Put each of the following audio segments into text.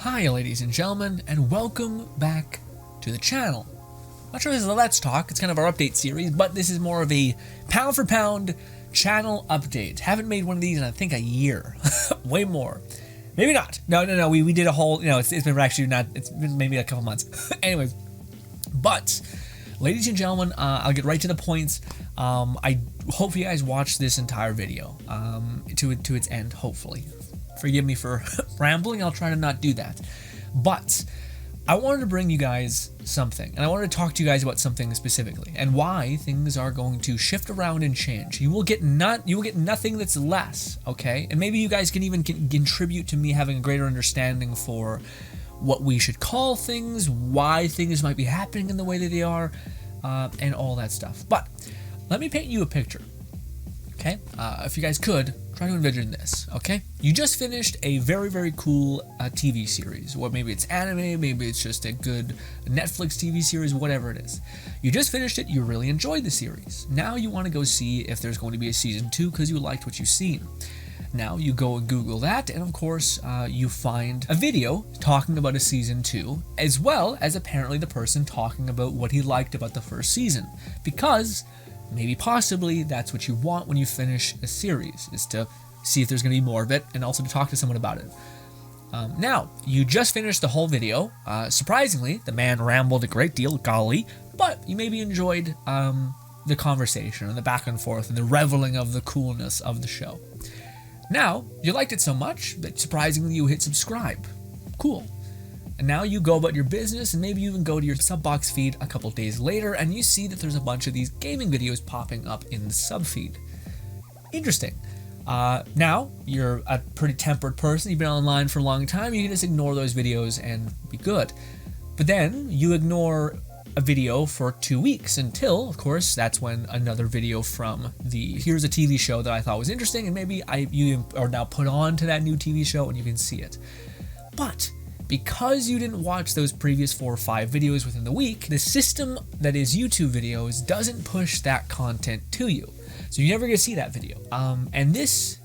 Hi ladies and gentlemen, and welcome back to the channel. Not sure this is a Let's Talk, it's kind of our update series, but this is more of a pound for pound channel update. Haven't made one of these in I think a year. Way more. Maybe not. No, we did a whole, it's been actually not, it's been maybe a couple months. Anyways, but ladies and gentlemen, I'll get right to the points. I hope you guys watch this entire video to its end, hopefully. Forgive me for rambling, I'll try to not do that. But I wanted to bring you guys something, and I wanted to talk to you guys about something specifically, and why things are going to shift around and change. You will get nothing that's less, okay? And maybe you guys can even contribute to me having a greater understanding for what we should call things, why things might be happening in the way that they are, and all that stuff. But let me paint you a picture, okay? If you guys could, try to envision this, okay? You just finished a very, very cool TV series, or maybe it's anime, maybe it's just a good Netflix TV series, whatever it is. You just finished it, you really enjoyed the series. Now you want to go see if there's going to be a season 2 because you liked what you've seen. Now you go and Google that, and of course you find a video talking about a season 2, as well as apparently the person talking about what he liked about the first season, because maybe possibly that's what you want when you finish a series, is to see if there's going to be more of it and also to talk to someone about it. Now, you just finished the whole video. Surprisingly, the man rambled a great deal, golly, but you maybe enjoyed the conversation and the back and forth and the reveling of the coolness of the show. Now, you liked it so much that surprisingly you hit subscribe. Cool. And now you go about your business, and maybe you even go to your sub box feed a couple days later and you see that there's a bunch of these gaming videos popping up in the sub feed. Interesting. Now, you're a pretty tempered person, you've been online for a long time, you can just ignore those videos and be good. But then you ignore a video for 2 weeks until, of course, that's when another video from here's a TV show that I thought was interesting, and maybe you are now put on to that new TV show and you can see it. But because you didn't watch those previous 4 or 5 videos within the week, the system that is YouTube videos doesn't push that content to you. So you're never going to see that video. And this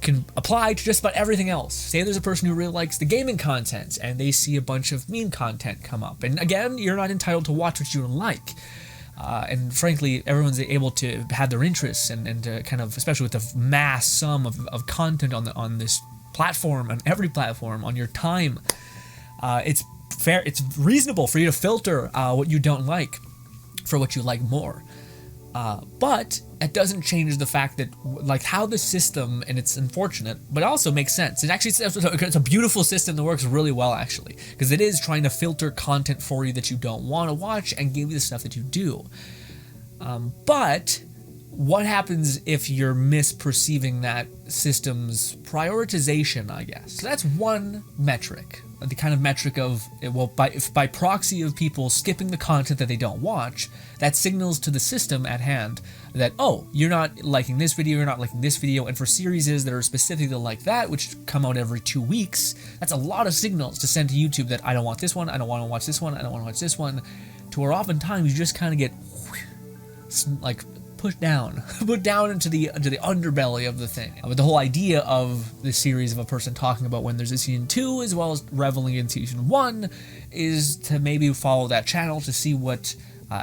can apply to just about everything else. Say there's a person who really likes the gaming content and they see a bunch of meme content come up. And again, you're not entitled to watch what you like. And frankly, everyone's able to have their interests and to kind of, especially with the mass sum of content on this platform, on every platform, on your time, it's fair, it's reasonable for you to filter what you don't like for what you like more. But it doesn't change the fact that, like, how the system, and it's unfortunate, but it also makes sense. It's a beautiful system that works really well, actually, because it is trying to filter content for you that you don't want to watch and give you the stuff that you do. But what happens if you're misperceiving that system's prioritization, I guess? So that's one metric, the kind of metric of, well, by proxy of people skipping the content that they don't watch, that signals to the system at hand that, oh, you're not liking this video, you're not liking this video, and for series that are specifically like that, which come out every 2 weeks, that's a lot of signals to send to YouTube that I don't want this one, I don't want to watch this one, I don't want to watch this one, to where oftentimes you just kind of get, like, put down into the underbelly of the thing. But the whole idea of the series of a person talking about when there's a season 2 as well as reveling in season 1 is to maybe follow that channel to see what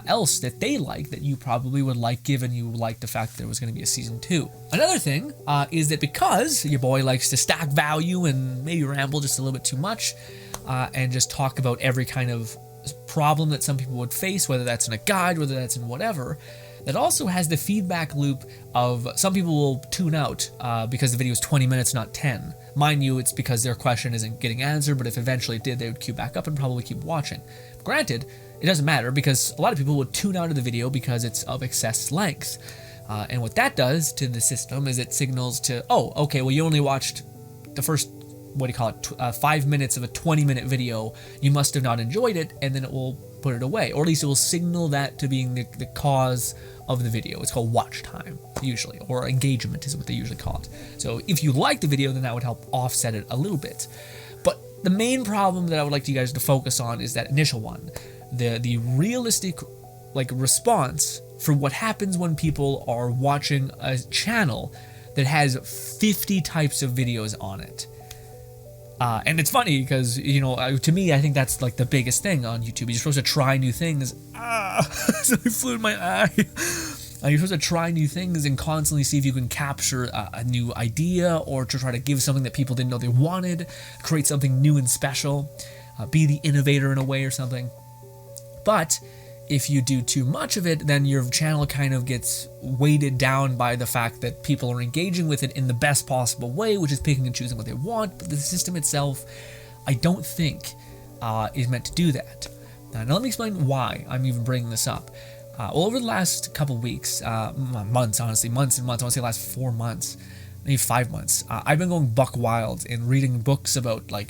else that they like that you probably would like, given you like the fact that there was going to be a season 2. Another thing is that because your boy likes to stack value and maybe ramble just a little bit too much and just talk about every kind of problem that some people would face, whether that's in a guide, whether that's in whatever, that also has the feedback loop of some people will tune out because the video is 20 minutes, not 10. Mind you, it's because their question isn't getting answered, but if eventually it did, they would queue back up and probably keep watching. Granted, it doesn't matter because a lot of people would tune out of the video because it's of excess length. And what that does to the system is it signals to, oh, okay, well, you only watched the first, 5 minutes of a 20-minute video, you must have not enjoyed it, and then it will put it away, or at least it will signal that to being the cause of the video. It's called watch time, usually, or engagement is what they usually call it. So if you like the video, then that would help offset it a little bit. But the main problem that I would like you guys to focus on is that initial one, the realistic, like, response for what happens when people are watching a channel that has 50 types of videos on it. And it's funny because, you know, to me, I think that's like the biggest thing on YouTube. You're supposed to try new things. Something flew in my eye. You're supposed to try new things and constantly see if you can capture a new idea, or to try to give something that people didn't know they wanted, create something new and special, be the innovator in a way or something. But if you do too much of it, then your channel kind of gets weighted down by the fact that people are engaging with it in the best possible way, which is picking and choosing what they want. But the system itself, I don't think, is meant to do that. Now let me explain why I'm even bringing this up. Well, over the last couple weeks, months, honestly, months and months, I want to say the last 4 months, maybe 5 months, I've been going buck wild and reading books about like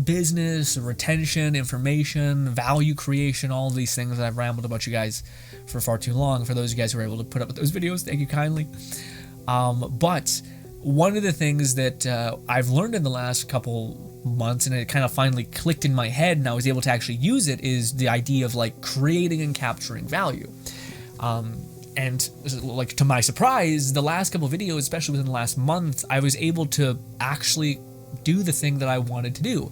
business, retention, information, value creation, all of these things that I've rambled about you guys for far too long. For those of you guys who are able to put up with those videos, thank you kindly. But one of the things that I've learned in the last couple months, and it kind of finally clicked in my head and I was able to actually use it, is the idea of like creating and capturing value. And like, to my surprise, the last couple of videos, especially within the last month, I was able to actually do the thing that I wanted to do,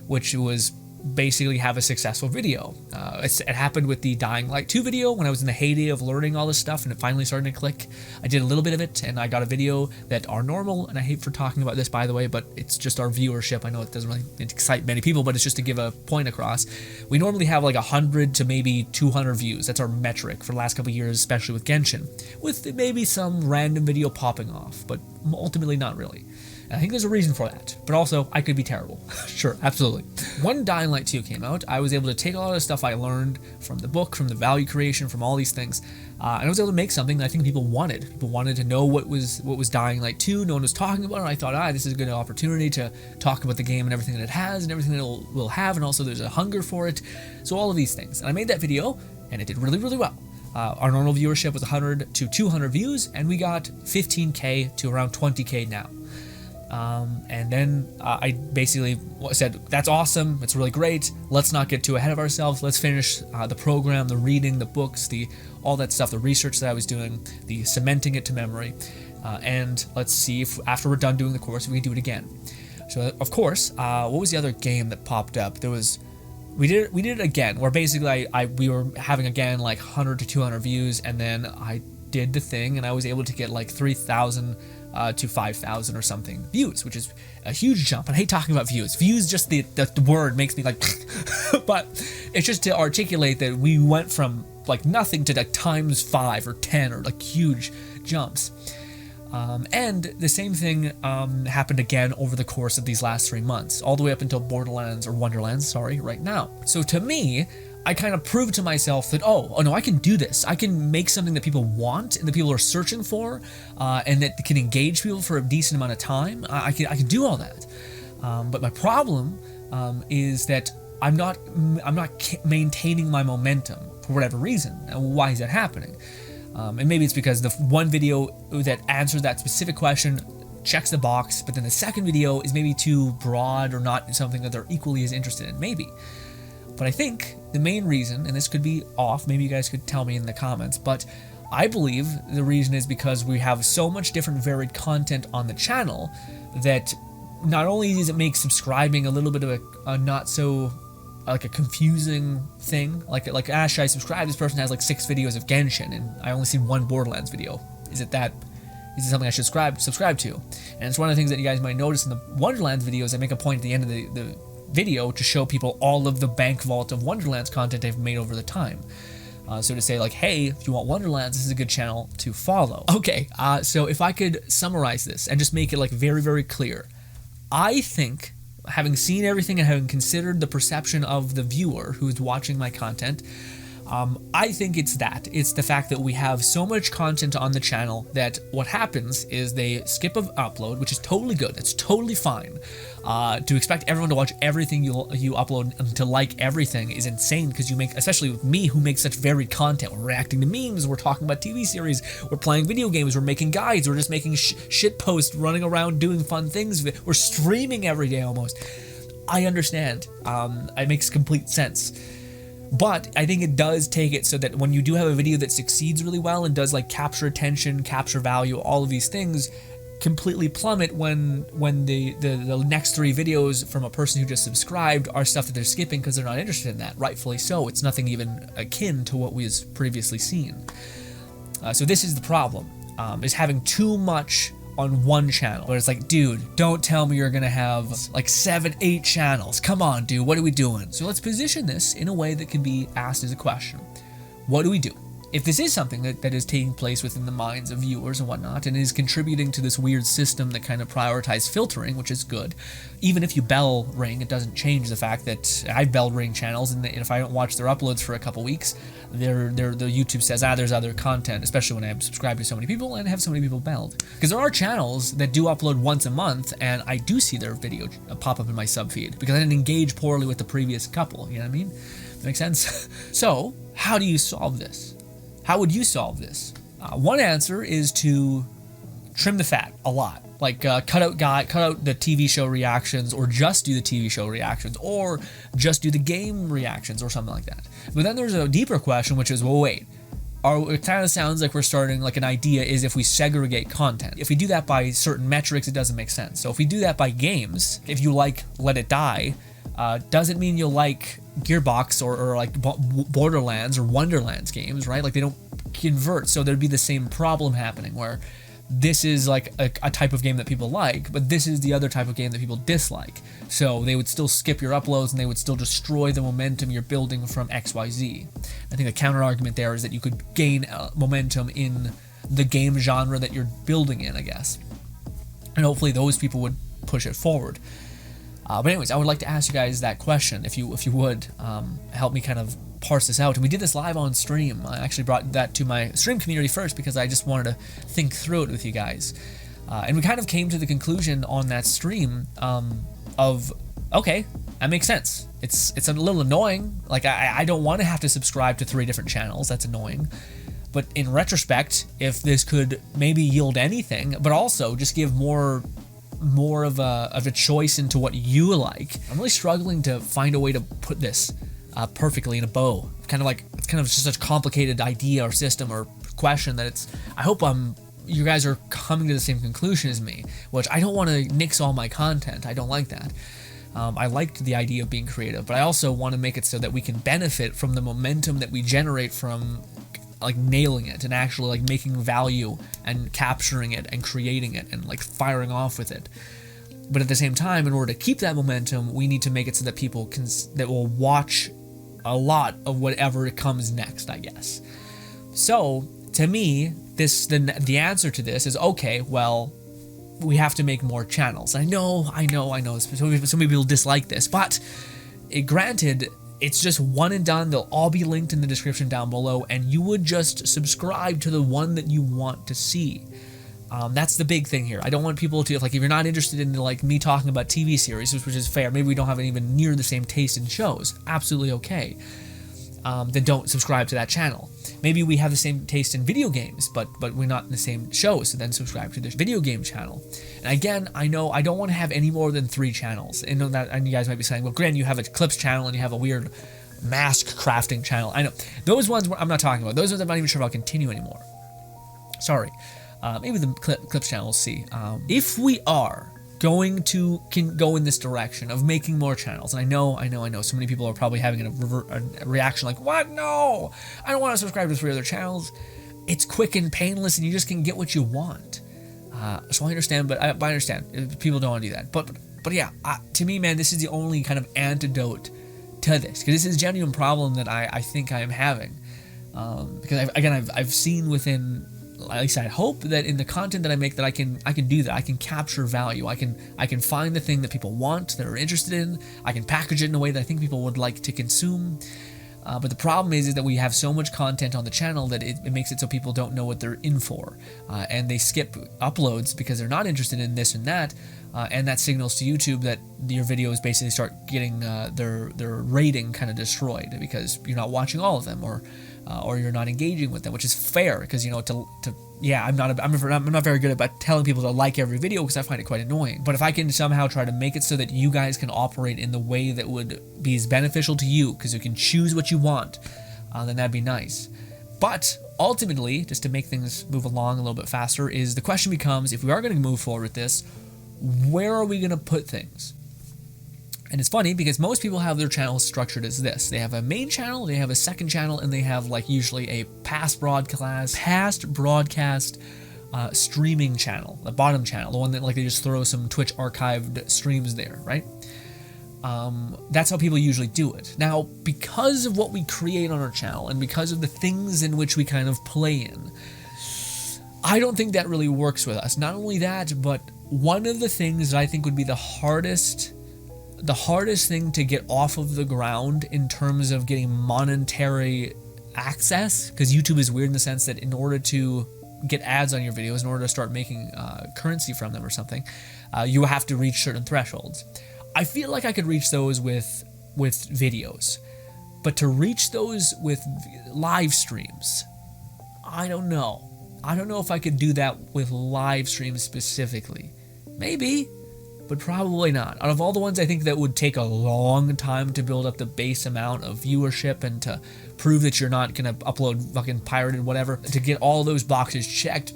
which was basically have a successful video. It happened with the Dying Light 2 video when I was in the heyday of learning all this stuff and it finally started to click. I did a little bit of it and I got a video that are normal, and I hate for talking about this, by the way, but it's just our viewership. I know it doesn't really excite many people, but it's just to give a point across. We normally have like 100 to maybe 200 views. That's our metric for the last couple of years, especially with Genshin, with maybe some random video popping off, but ultimately not really. And I think there's a reason for that, but also I could be terrible. Sure, absolutely. When Dying Light 2 came out, I was able to take a lot of the stuff I learned from the book, from the value creation, from all these things, and I was able to make something that I think people wanted. People wanted to know what was Dying Light 2. No one was talking about it, and I thought, this is a good opportunity to talk about the game and everything that it has and everything that it will have, and also there's a hunger for it. So all of these things. And I made that video, and it did really, really well. Our normal viewership was 100 to 200 views, and we got 15K to around 20K now. And then I basically said, that's awesome, it's really great, let's not get too ahead of ourselves, let's finish the program, the reading, the books, all that stuff, the research that I was doing, the cementing it to memory, and let's see if after we're done doing the course, we can do it again. So of course, what was the other game that popped up? We did it again, where basically we were having again like 100 to 200 views, and then I did the thing and I was able to get like 3,000 to 5,000 or something views, which is a huge jump. And I hate talking about views. Views, just the word makes me like, but it's just to articulate that we went from like nothing to like times 5 or 10 or like huge jumps. And the same thing happened again over the course of these last 3 months, all the way up until Wonderlands, right now. So to me, I kind of proved to myself that, oh no, I can do this. I can make something that people want and that people are searching for, and that can engage people for a decent amount of time. I can do all that. But my problem is that I'm not maintaining my momentum for whatever reason. Why is that happening? And maybe it's because the one video that answers that specific question checks the box, but then the second video is maybe too broad or not something that they're equally as interested in, maybe. But I think the main reason, and this could be off, maybe you guys could tell me in the comments, but I believe the reason is because we have so much different varied content on the channel that not only does it make subscribing a little bit of a not so like a confusing thing, like should I subscribe? This person has like 6 videos of Genshin and I only seen 1 Borderlands video. Is it something I should subscribe to? And it's one of the things that you guys might notice in the Wonderlands videos. I make a point at the end of the video to show people all of the bank vault of Wonderlands content I've made over the time. So to say like, hey, if you want Wonderlands, this is a good channel to follow. Okay, so if I could summarize this and just make it like very, very clear, I think, having seen everything and having considered the perception of the viewer who's watching my content, I think it's the fact that we have so much content on the channel that what happens is they skip an upload, which is totally good. That's totally fine. To expect everyone to watch everything you upload and to like everything is insane, because you make, especially with me who makes such varied content. We're reacting to memes, we're talking about TV series, we're playing video games, we're making guides, we're just making shit posts, running around doing fun things, we're streaming every day almost. I understand. It makes complete sense. But I think it does take it so that when you do have a video that succeeds really well and does like capture attention, capture value, all of these things, completely plummet when the next 3 videos from a person who just subscribed are stuff that they're skipping because they're not interested in that. Rightfully so. It's nothing even akin to what we've previously seen. So this is the problem, is having too much on one channel, where it's like, dude, don't tell me you're gonna have like 7, 8 channels. Come on, dude, what are we doing? So let's position this in a way that can be asked as a question. What do we do? If this is something that is taking place within the minds of viewers and whatnot, and is contributing to this weird system that kind of prioritizes filtering, which is good, even if you bell ring, it doesn't change the fact that I've bell ring channels, and if I don't watch their uploads for a couple weeks, the YouTube says, there's other content, especially when I'm subscribed to so many people and have so many people belled. Because there are channels that do upload once a month, and I do see their video pop up in my sub feed, because I didn't engage poorly with the previous couple, you know what I mean? Makes sense? So, how do you solve this? How would you solve this? One answer is to trim the fat a lot. Like cut out the TV show reactions, or just do the TV show reactions, or just do the game reactions, or something like that. But then there's a deeper question, which is, well, wait. It kind of sounds like we're starting, like an idea is if we segregate content. If we do that by certain metrics, it doesn't make sense. So if we do that by games, if you like Let It Die, doesn't mean you'll like Gearbox or like Borderlands or Wonderlands games, right? Like they don't convert, so there'd be the same problem happening where this is like a type of game that people like, but this is the other type of game that people dislike. So they would still skip your uploads and they would still destroy the momentum you're building from XYZ. I think the counter argument there is that you could gain momentum in the game genre that you're building in, I guess. And hopefully those people would push it forward. But anyways, I would like to ask you guys that question, if you would help me kind of parse this out. And we did this live on stream. I actually brought that to my stream community first because I just wanted to think through it with you guys. And we kind of came to the conclusion on that stream of, okay, that makes sense. It's a little annoying. Like I don't want to have to subscribe to 3 different channels. That's annoying. But in retrospect, if this could maybe yield anything, but also just give more of a choice into what you like. I'm really struggling to find a way to put this perfectly in a bow. It's kind of just such a complicated idea or system or question that I hope you guys are coming to the same conclusion as me, which I don't want to nix all my content. I don't like that. I liked the idea of being creative, but I also want to make it so that we can benefit from the momentum that we generate from like nailing it and actually like making value and capturing it and creating it and like firing off with it. But at the same time, in order to keep that momentum, we need to make it so that people that will watch a lot of whatever comes next, I guess. So to me, the answer to this is, okay, well, we have to make more channels. I know. So many people dislike this, but granted, it's just one and done. They'll all be linked in the description down below, and you would just subscribe to the one that you want to see. That's the big thing here. I don't want people to, like, if you're not interested in like me talking about TV series, which is fair, maybe we don't have even near the same taste in shows, absolutely okay, then don't subscribe to that channel. Maybe we have the same taste in video games, but we're not in the same show, so then subscribe to this video game channel. And again, I know I don't want to have any more than 3 channels. And you guys might be saying, well, Grin, you have a clips channel and you have a weird mask crafting channel. I know. Those ones I'm not talking about. Those ones I'm not even sure if I'll continue anymore. Sorry. Maybe the clips channel, we'll see. If we are going to go in this direction of making more channels, and I know so many people are probably having a reaction like, what? No, I don't want to subscribe to 3 other channels. It's quick and painless and you just can get what you want. So I understand, but I understand people don't want to do that. But yeah, to me, man, this is the only kind of antidote to this, because this is a genuine problem that I think I am having. Because I've seen within, at least I hope that in the content that I make, that I can do that. I can capture value. I can find the thing that people want, that are interested in. I can package it in a way that I think people would like to consume. But the problem is that we have so much content on the channel that it makes it so people don't know what they're in for. And they skip uploads because they're not interested in this and that. And that signals to YouTube that your videos basically start getting their rating kind of destroyed because you're not watching all of them, or you're not engaging with them, which is fair, because I'm not very good about telling people to like every video because I find it quite annoying. But if I can somehow try to make it so that you guys can operate in the way that would be as beneficial to you, because you can choose what you want, then that'd be nice. But ultimately, just to make things move along a little bit faster, is the question becomes, if we are going to move forward with this, where are we going to put things? And it's funny because most people have their channels structured as this. They have a main channel, they have a second channel, and they have like usually a past broadcast streaming channel, the bottom channel, the one that like they just throw some Twitch archived streams there, right? That's how people usually do it. Now, because of what we create on our channel and because of the things in which we kind of play in, I don't think that really works with us. Not only that, but one of the things that I think would be the hardest thing to get off of the ground in terms of getting monetary access, because YouTube is weird in the sense that in order to get ads on your videos, in order to start making currency from them or something, you have to reach certain thresholds. I feel like I could reach those with videos, but to reach those with live streams, I don't know. I don't know if I could do that with live streams specifically. Maybe, but probably not. Out of all the ones I think that would take a long time to build up the base amount of viewership and to prove that you're not going to upload fucking pirated whatever, to get all those boxes checked,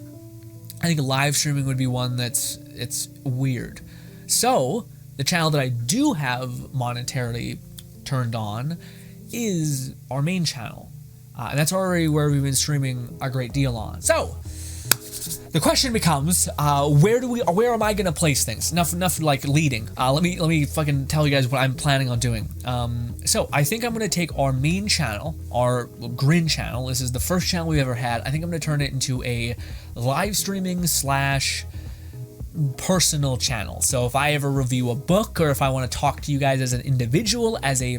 I think live streaming would be one it's weird. So, the channel that I do have monetarily turned on is our main channel. And that's already where we've been streaming a great deal on. So, the question becomes, where am I gonna place things? Enough like leading. Let me fucking tell you guys what I'm planning on doing. So I think I'm gonna take our main channel, our GRINN channel. This is the first channel we've ever had. I think I'm gonna turn it into a live streaming / personal channel. So if I ever review a book, or if I want to talk to you guys as an individual, as a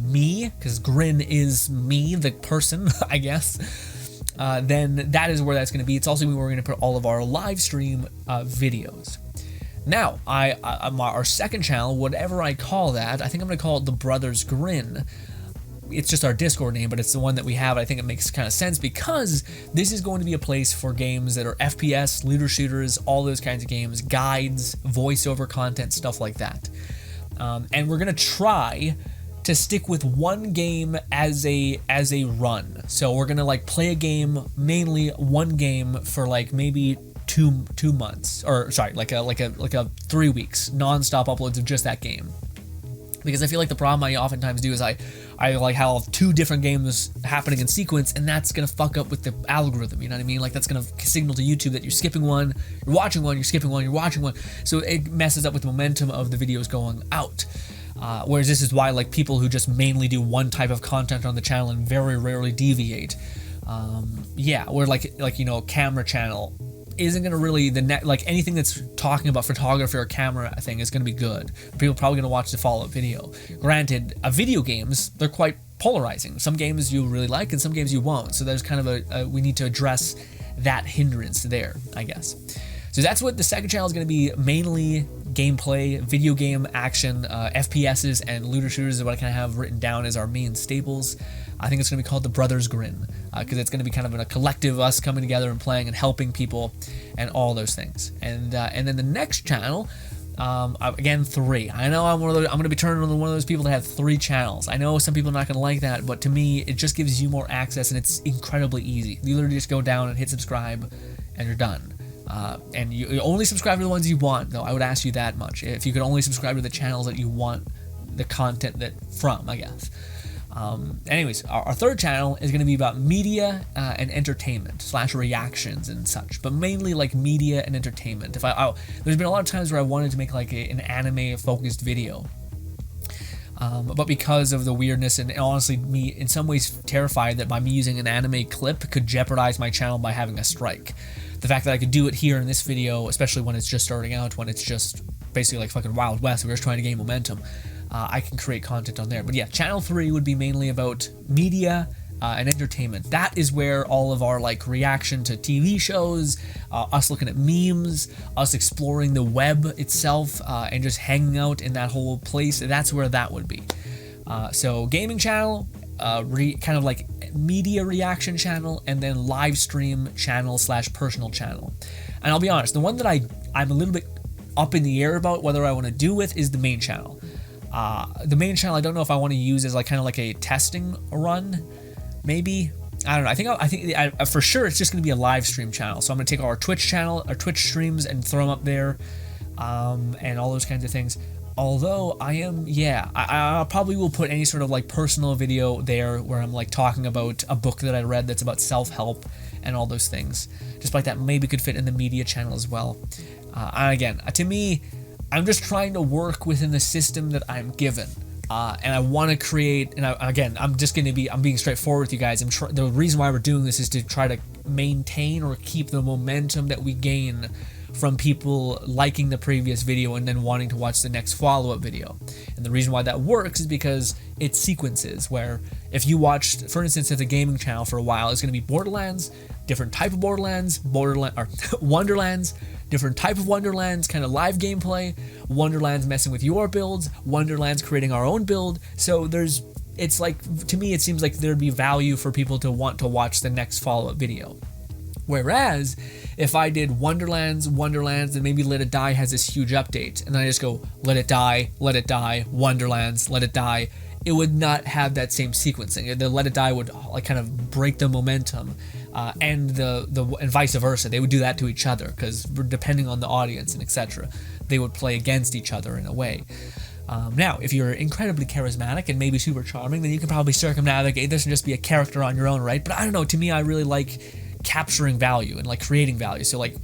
me, because GRINN is me, the person, I guess. Then that is where that's going to be. It's also where we're going to put all of our live stream videos. Now, our second channel, whatever I call that, I think I'm going to call it the Brothers GRINN. It's just our Discord name, but it's the one that we have. I think it makes kind of sense because this is going to be a place for games that are FPS, looter shooters, all those kinds of games, guides, voiceover content, stuff like that. And we're going to try to stick with one game as a run. So we're gonna like play a game, mainly one game for like maybe two months, or sorry, like a 3 weeks non-stop uploads of just that game. Because I feel like the problem I oftentimes do is I like have 2 different games happening in sequence, and that's gonna fuck up with the algorithm. You know what I mean? Like that's gonna signal to YouTube that you're skipping one, you're watching one, you're skipping one, you're watching one. So it messes up with the momentum of the videos going out. Whereas this is why like people who just mainly do one type of content on the channel and very rarely deviate, where like you know, camera channel isn't gonna really like anything that's talking about photography or camera thing is gonna be good. People are probably gonna watch the follow-up video. Granted, video games, they're quite polarizing. Some games you'll really like and some games you won't. So there's kind of we need to address that hindrance there, I guess. So that's what the second channel is going to be, mainly gameplay, video game action, FPSs, and looter shooters is what I kind of have written down as our main staples. I think it's going to be called the Brothers GRINN, because it's going to be kind of a collective, us coming together and playing and helping people and all those things. And then the next channel, again, 3. I know I'm going to be turning into one of those people that have 3 channels. I know some people are not going to like that, but to me, it just gives you more access, and it's incredibly easy. You literally just go down and hit subscribe, and you're done. And you only subscribe to the ones you want, though. I would ask you that much. If you could only subscribe to the channels that you want the content from, I guess. Anyways, our third channel is going to be about media and entertainment / reactions and such, but mainly like media and entertainment. There's been a lot of times where I wanted to make like an anime focused video. But because of the weirdness and honestly me in some ways terrified that by me using an anime clip could jeopardize my channel by having a strike. The fact that I could do it here in this video, especially when it's just starting out, when it's just basically like fucking Wild West, we're just trying to gain momentum, I can create content on there. But yeah, channel 3 would be mainly about media and entertainment. That is where all of our like reaction to TV shows, us looking at memes, us exploring the web itself, and just hanging out in that whole place, that's where that would be. So gaming channel, kind of like media reaction channel, and then live stream channel / personal channel. And I'll be honest, the one that I'm a little bit up in the air about whether I want to do with is the main channel. The main channel I don't know if I want to use as like kind of like a testing run, maybe. I don't know. I think for sure it's just going to be a live stream channel. So I'm going to take our Twitch channel, our Twitch streams, and throw them up there, and all those kinds of things. Although I probably will put any sort of like personal video there where I'm like talking about a book that I read that's about self-help and all those things. Just like that maybe could fit in the media channel as well. And again, to me, I'm just trying to work within the system that I'm given. And I want to create, and I'm being straightforward with you guys. The reason why we're doing this is to try to maintain or keep the momentum that we gain from people liking the previous video and then wanting to watch the next follow-up video. And the reason why that works is because it's sequences, where if you watched, for instance, at the gaming channel for a while, it's going to be Borderlands, different type of Borderlands, Wonderlands, different type of Wonderlands, kind of live gameplay, Wonderlands messing with your builds, Wonderlands creating our own build. So it's like, to me, it seems like there'd be value for people to want to watch the next follow-up video. Whereas, if I did Wonderlands, and maybe Let It Die has this huge update, and then I just go, Let It Die, Wonderlands, Let It Die, it would not have that same sequencing. The Let It Die would like kind of break the momentum, and and vice versa. They would do that to each other, because depending on the audience and etc., they would play against each other in a way. Now, if you're incredibly charismatic and maybe super charming, then you can probably circumnavigate this and just be a character on your own, right? But I don't know, to me, I really like capturing value and like creating value. So like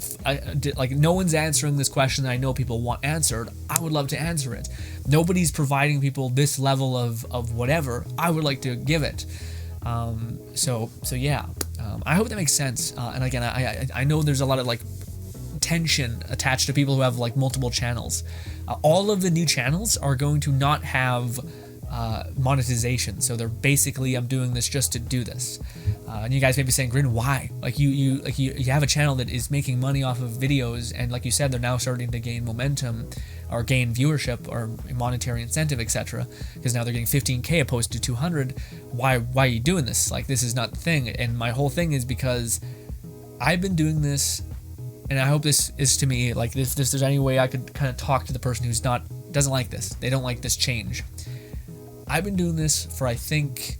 no one's answering this question that I know people want answered. I would love to answer it. Nobody's providing people this level of whatever. I would like to give it. So yeah. I hope that makes sense. And again, I know there's a lot of like tension attached to people who have like multiple channels. All of the new channels are going to not have monetization. So they're basically, I'm doing this just to do this. And you guys may be saying, Grin, why? Like you have a channel that is making money off of videos, and like you said, they're now starting to gain momentum or gain viewership or monetary incentive, etc. Because now they're getting 15K opposed to 200. Why are you doing this? Like, this is not the thing. And my whole thing is because I've been doing this, and I hope this is, to me, like if there's any way I could kind of talk to the person who's doesn't like this. They don't like this change. I've been doing this for I think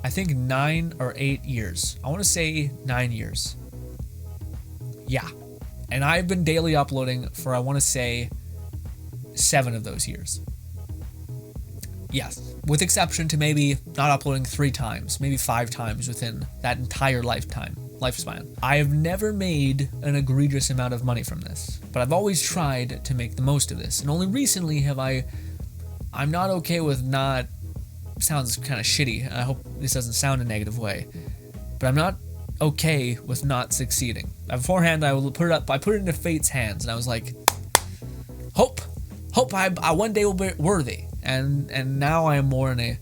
9 or 8 years. I want to say 9 years. Yeah. And I've been daily uploading for, I want to say, 7 of those years. Yes. With exception to maybe not uploading 3 times, maybe 5 times within that entire lifespan. I have never made an egregious amount of money from this, but I've always tried to make the most of this. And only recently have I'm not okay with not, sounds kind of shitty, and I hope this doesn't sound a negative way, but I'm not okay with not succeeding. Beforehand, I put it into fate's hands, and I was like, hope I one day will be worthy, and now I am more in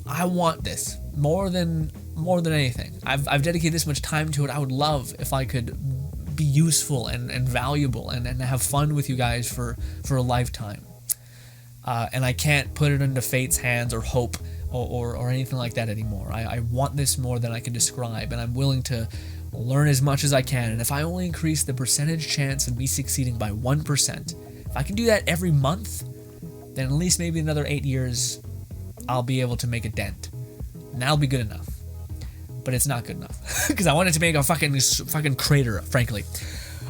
I want this more than anything. I've dedicated this much time to it. I would love if I could be useful and valuable and have fun with you guys for a lifetime. And I can't put it into fate's hands or hope or anything like that anymore. I want this more than I can describe, and I'm willing to learn as much as I can. And if I only increase the percentage chance of me succeeding by 1%, if I can do that every month, then at least maybe another 8 years, I'll be able to make a dent. And that'll be good enough. But it's not good enough, because I wanted to make a fucking crater, frankly.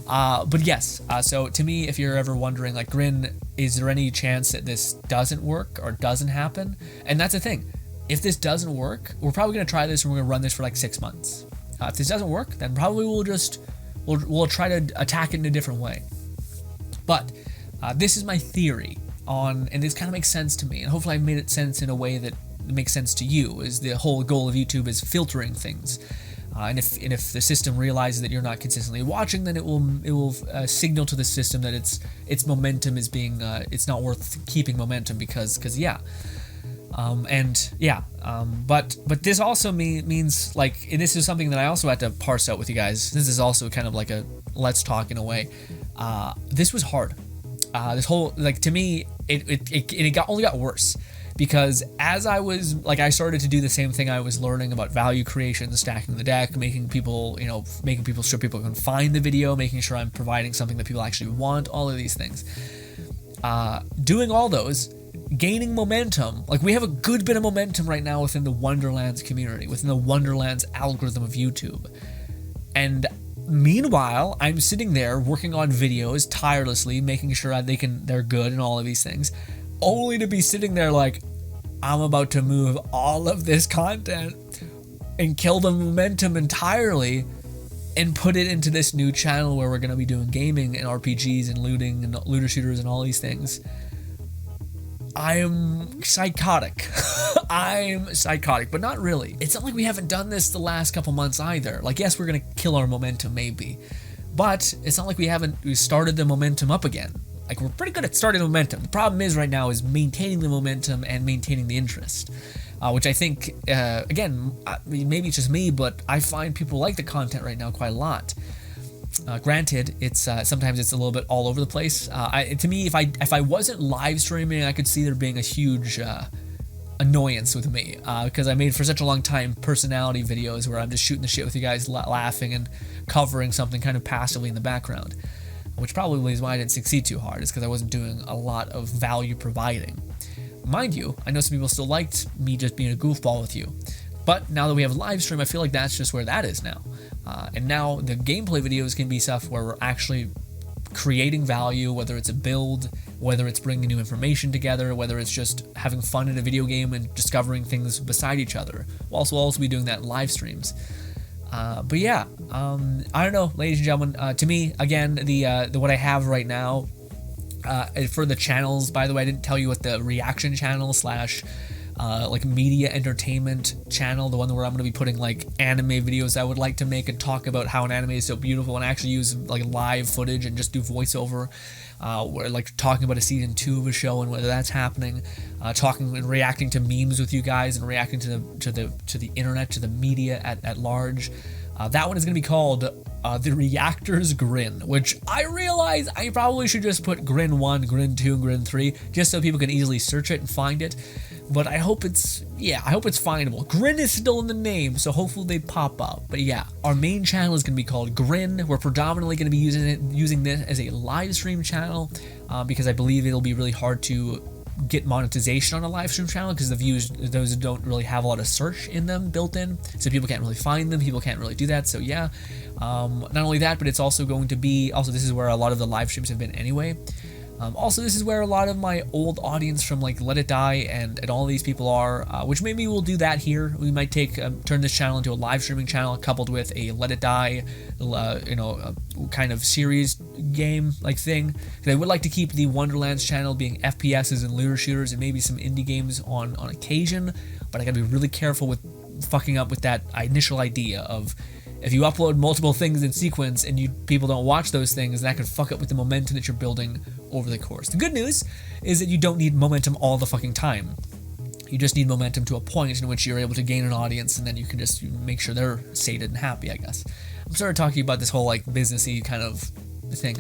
But yes, so to me, if you're ever wondering, like, Grin, is there any chance that this doesn't work or doesn't happen? And that's the thing. If this doesn't work, we're probably going to try this and we're going to run this for like 6 months. If this doesn't work, then probably we'll try to attack it in a different way. But this is my theory on, and this kind of makes sense to me, and hopefully I made it sense in a way that makes sense to you, is the whole goal of YouTube is filtering things. And if the system realizes that you're not consistently watching, then it will signal to the system that its momentum is being it's not worth keeping momentum because yeah. But this also means, like, and this is something that I also had to parse out with you guys. This is also kind of like a let's talk in a way. This was hard. This whole, like, to me, it only got worse. Because as I I started to do the same thing I was learning about value creation, stacking the deck, making people sure people can find the video, making sure I'm providing something that people actually want, all of these things. Doing all those gaining momentum. Like, we have a good bit of momentum right now within the Wonderlands community, within the Wonderlands algorithm of YouTube. And meanwhile, I'm sitting there working on videos tirelessly, making sure they're good and all of these things, only to be sitting there like, I'm about to move all of this content and kill the momentum entirely and put it into this new channel where we're going to be doing gaming and RPGs and looting and looter shooters and all these things. I'm psychotic. I'm psychotic, but not really. It's not like we haven't done this the last couple months either. Like, yes, we're going to kill our momentum maybe, but it's not like we started the momentum up again. Like, we're pretty good at starting the momentum. The problem is right now is maintaining the momentum and maintaining the interest. Which I think, again, maybe it's just me, but I find people like the content right now quite a lot. Granted, it's sometimes it's a little bit all over the place. To me, if I wasn't live streaming, I could see there being a huge annoyance with me, because I made for such a long time personality videos where I'm just shooting the shit with you guys, laughing and covering something kind of passively in the background, which probably is why I didn't succeed too hard, is because I wasn't doing a lot of value providing. Mind you, I know some people still liked me just being a goofball with you, but now that we have a live stream, I feel like that's just where that is now. And now the gameplay videos can be stuff where we're actually creating value, whether it's a build, whether it's bringing new information together, whether it's just having fun in a video game and discovering things beside each other. We'll also be doing that in live streams. But yeah, I don't know, ladies and gentlemen. To me, again, the what I have right now. For the channels, by the way, I didn't tell you what the reaction channel / like media entertainment channel, the one where I'm going to be putting like anime videos I would like to make and talk about how an anime is so beautiful and actually use like live footage and just do voiceover, where like talking about a season 2 of a show and whether that's happening, talking and reacting to memes with you guys and reacting to the internet, to the media at large. That one is going to be called The Reactor's Grin, which I realize I probably should just put Grin 1, Grin 2, and Grin 3, just so people can easily search it and find it. But I hope it's findable. Grin is still in the name, so hopefully they pop up. But yeah, our main channel is going to be called Grin. We're predominantly going to be using this as a live stream channel, because I believe it'll be really hard to get monetization on a live stream channel because the views, those don't really have a lot of search in them built in, so people can't really find them, people can't really do that. So yeah, not only that, but it's also going to be, this is where a lot of the live streams have been anyway. Also, this is where a lot of my old audience from like Let It Die and all these people are, which maybe we'll do that here. We might turn this channel into a live streaming channel coupled with a Let It Die, kind of series game like thing. Because I would like to keep the Wonderlands channel being FPSs and looter shooters and maybe some indie games on occasion. But I gotta be really careful with fucking up with that initial idea of, if you upload multiple things in sequence and people don't watch those things, that could fuck up with the momentum that you're building over the course. The good news is that you don't need momentum all the fucking time. You just need momentum to a point in which you're able to gain an audience, and then you can just make sure they're sated and happy, I guess. I'm sorry talking about this whole like businessy kind of thing.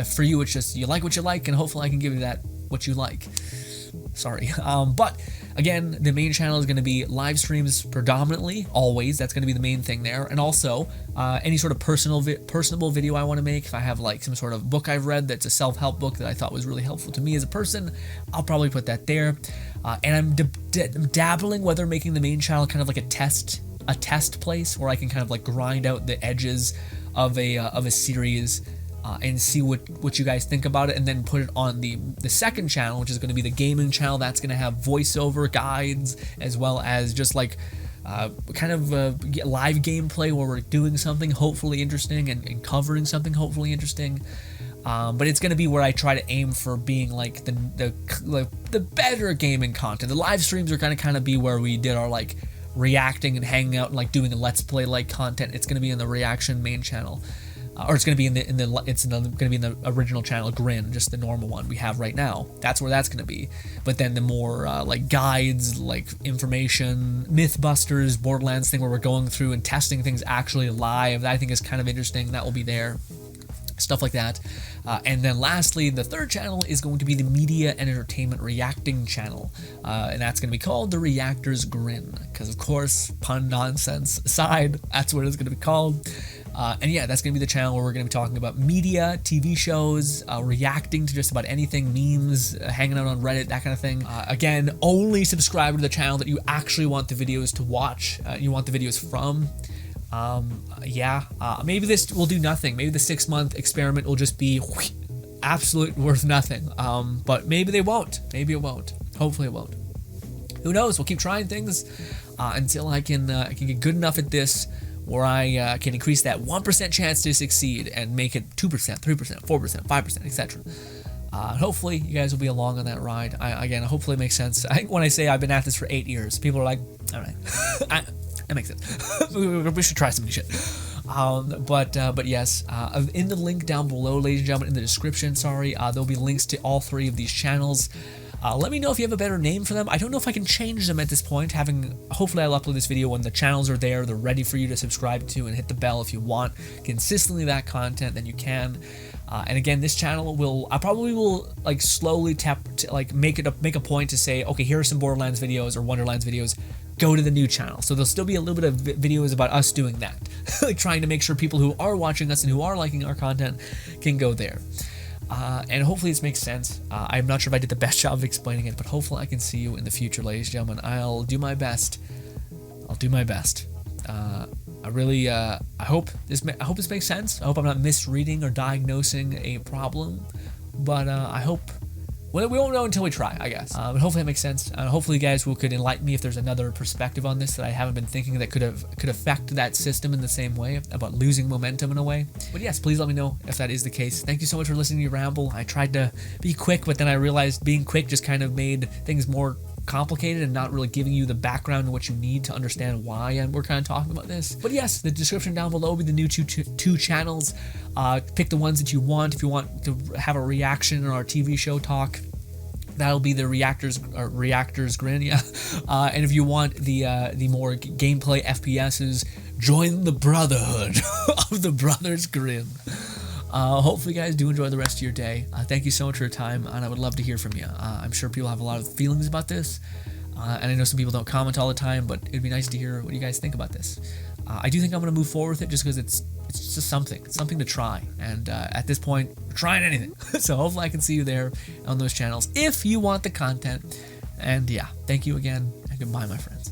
For you, it's just you like what you like, and hopefully I can give you that what you like. Sorry. But again, the main channel is going to be live streams predominantly, always. That's going to be the main thing there. And also, any sort of personable video I want to make. If I have like some sort of book I've read that's a self-help book that I thought was really helpful to me as a person, I'll probably put that there. And I'm dabbling whether making the main channel kind of like a test place where I can kind of like grind out the edges of a series. And see what you guys think about it, and then put it on the second channel, which is going to be the gaming channel. That's going to have voiceover guides as well as just like kind of live gameplay where we're doing something hopefully interesting and covering something hopefully interesting. But it's going to be where I try to aim for being like the better gaming content. The live streams are going to kind of be where we did our like reacting and hanging out and like doing a let's play like content. It's going to be in the reaction main channel. Or it's going to be going to be in the original channel, Grin, just the normal one we have right now. That's where that's going to be. But then the more like guides, like information, Mythbusters, Borderlands thing where we're going through and testing things actually live, that I think is kind of interesting. That will be there. Stuff like that. And then lastly, the third channel is going to be the media and entertainment reacting channel. And that's going to be called The Reactor's Grin. Because of course, pun nonsense aside, that's what it's going to be called. And yeah, that's going to be the channel where we're going to be talking about media, TV shows, reacting to just about anything, memes, hanging out on Reddit, that kind of thing. Again, only subscribe to the channel that you actually want the videos to watch, you want the videos from. Maybe this will do nothing. Maybe the 6-month experiment will just be absolute worth nothing. But maybe they won't. Maybe it won't. Hopefully it won't. Who knows? We'll keep trying things until I can get good enough at this where I can increase that 1% chance to succeed and make it 2%, 3%, 4%, 5%, etc. Hopefully you guys will be along on that ride. Again, hopefully it makes sense. I think when I say I've been at this for 8 years, people are like, all right, that makes sense. We should try some new shit. But yes, in the link down below, ladies and gentlemen, in the description, there'll be links to all 3 of these channels. Let me know if you have a better name for them. I don't know if I can change them at this point. Hopefully I'll upload this video when the channels are there. They're ready for you to subscribe to and hit the bell if you want consistently that content. Then you can. And again, this channel I probably will like slowly make a point to say, okay, here are some Borderlands videos or Wonderlands videos. Go to the new channel. So there'll still be a little bit of videos about us doing that, like trying to make sure people who are watching us and who are liking our content can go there. And hopefully this makes sense. I'm not sure if I did the best job of explaining it, but hopefully I can see you in the future, ladies and gentlemen. I'll do my best. I hope this makes sense. I hope I'm not misreading or diagnosing a problem, but I hope. Well, we won't know until we try, I guess. But hopefully it makes sense. Hopefully you guys could enlighten me if there's another perspective on this that I haven't been thinking that could affect that system in the same way, about losing momentum in a way. But yes, please let me know if that is the case. Thank you so much for listening to me ramble. I tried to be quick, but then I realized being quick just kind of made things more complicated and not really giving you the background and what you need to understand why we're kind of talking about this. But yes, the description down below will be the new two channels. Pick the ones that you want. If you want to have a reaction on our TV show talk, that'll be the reactors GRINN, yeah. And if you want the more gameplay FPSs, join the brotherhood of the brothers GRINN. Hopefully you guys do enjoy the rest of your day. Thank you so much for your time, and I would love to hear from you. I'm sure people have a lot of feelings about this, and I know some people don't comment all the time, but it'd be nice to hear what you guys think about this. I do think I'm going to move forward with it just because it's just something to try, and at this point, we're trying anything. So hopefully I can see you there on those channels if you want the content. And yeah, thank you again, and goodbye, my friends.